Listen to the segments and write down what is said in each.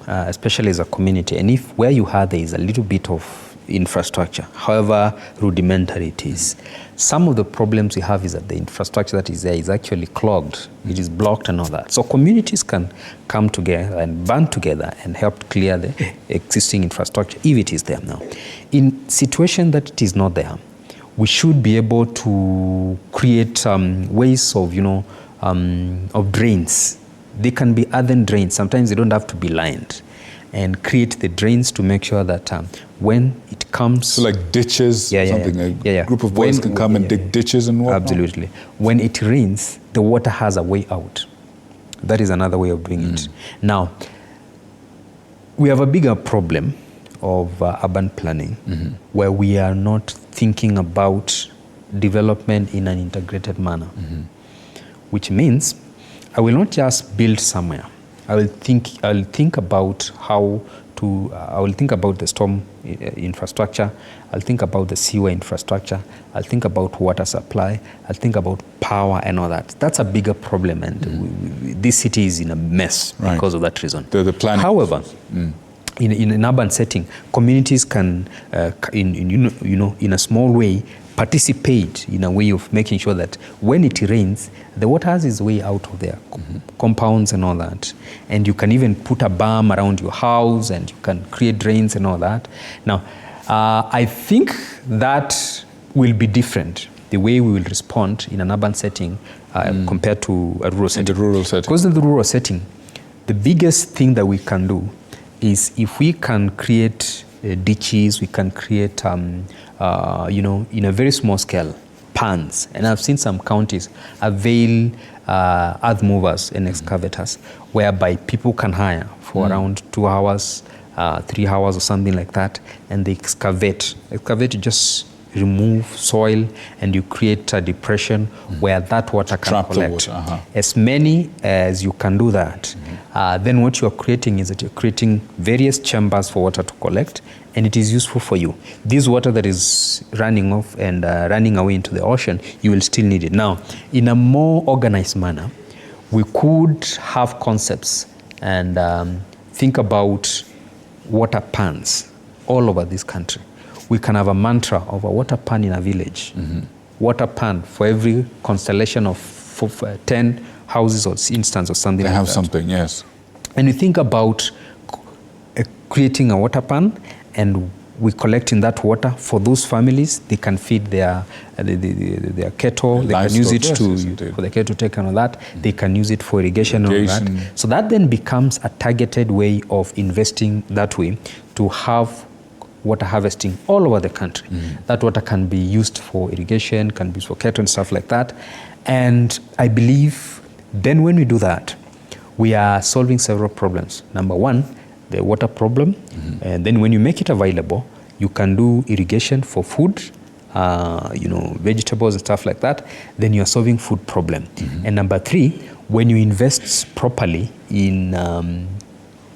especially as a community, and if where you are there is a little bit of infrastructure, however rudimentary it is, some of the problems we have is that the infrastructure that is there is actually clogged, it is blocked and all that. So communities can come together and band together and help clear the existing infrastructure if it is there now. In situation that it is not there, we should be able to create ways of, of drains. They can be earthen drains. Sometimes they don't have to be lined, and create the drains to make sure that when it comes... So like ditches, something, a group of boys can come and dig ditches and whatnot? Absolutely. When it rains, the water has a way out. That is another way of doing it. Now, we have a bigger problem of urban planning where we are not thinking about development in an integrated manner, which means I will not just build somewhere. I'll think about how to, I will think about the storm infrastructure, I'll think about the sewer infrastructure, I'll think about water supply, I'll think about power and all that. That's a bigger problem, and this city is in a mess because of that reason. The planning. However, in an urban setting, communities can, in a small way, participate in a way of making sure that when it rains, the water has its way out of their compounds and all that. And you can even put a berm around your house, and you can create drains and all that. Now, I think that will be different, the way we will respond in an urban setting compared to a rural setting. In the rural setting. Because in the rural setting, the biggest thing that we can do is if we can create ditches, we can create, in a very small scale, ponds. And I've seen some counties avail earth movers and excavators, whereby people can hire for around 2 hours, 3 hours or something like that, and they excavate. Excavate, you just remove soil and you create a depression where that water can trap collect. The water. As many as you can do that, then what you're creating is that you're creating various chambers for water to collect, and it is useful for you. This water that is running off and running away into the ocean, you will still need it. Now, in a more organized manner, we could have concepts and think about water pans all over this country. We can have a mantra of a water pan in a village. Water pan for every constellation of 10 houses or instance or something like that. They have something, yes. And you think about creating a water pan, and we collecting that water for those families. They can feed their cattle. They can use it for the cattle to take and all that. They can use it for irrigation and all that. So that then becomes a targeted way of investing that way to have water harvesting all over the country. That water can be used for irrigation, can be used for cattle and stuff like that. And I believe then when we do that, we are solving several problems. Number one, the water problem. And then when you make it available, you can do irrigation for food, vegetables and stuff like that. Then you are solving food problem. And number three, when you invest properly in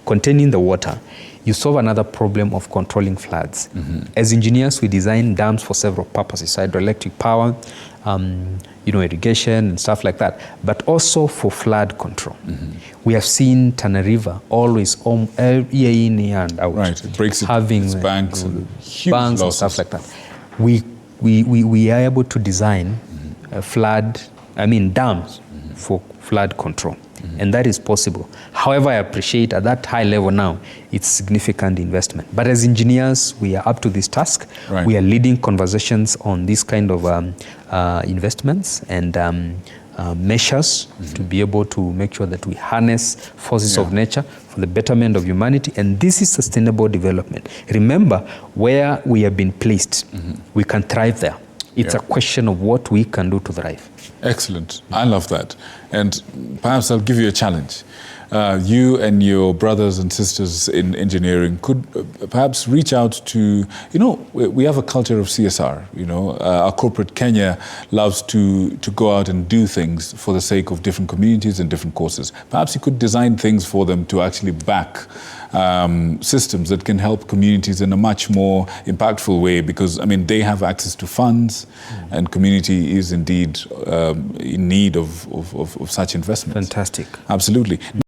containing the water, you solve another problem of controlling floods. As engineers, we design dams for several purposes: hydroelectric power, irrigation and stuff like that, but also for flood control. We have seen Tana River always year in, year and out. Right, it breaks having banks and huge banks and stuff like that. We are able to design dams for flood control. And that is possible. However, I appreciate at that high level now, it's significant investment. But as engineers, we are up to this task. We are leading conversations on this kind of investments and measures to be able to make sure that we harness forces of nature for the betterment of humanity. And this is sustainable development. Remember, where we have been placed, we can thrive there. It's a question of what we can do to thrive. Excellent. I love that. And perhaps I'll give you a challenge. You and your brothers and sisters in engineering could perhaps reach out to, we have a culture of CSR, our corporate Kenya loves to go out and do things for the sake of different communities and different causes. Perhaps you could design things for them to actually back systems that can help communities in a much more impactful way, because, they have access to funds and community is indeed in need of such investments. Fantastic. Absolutely.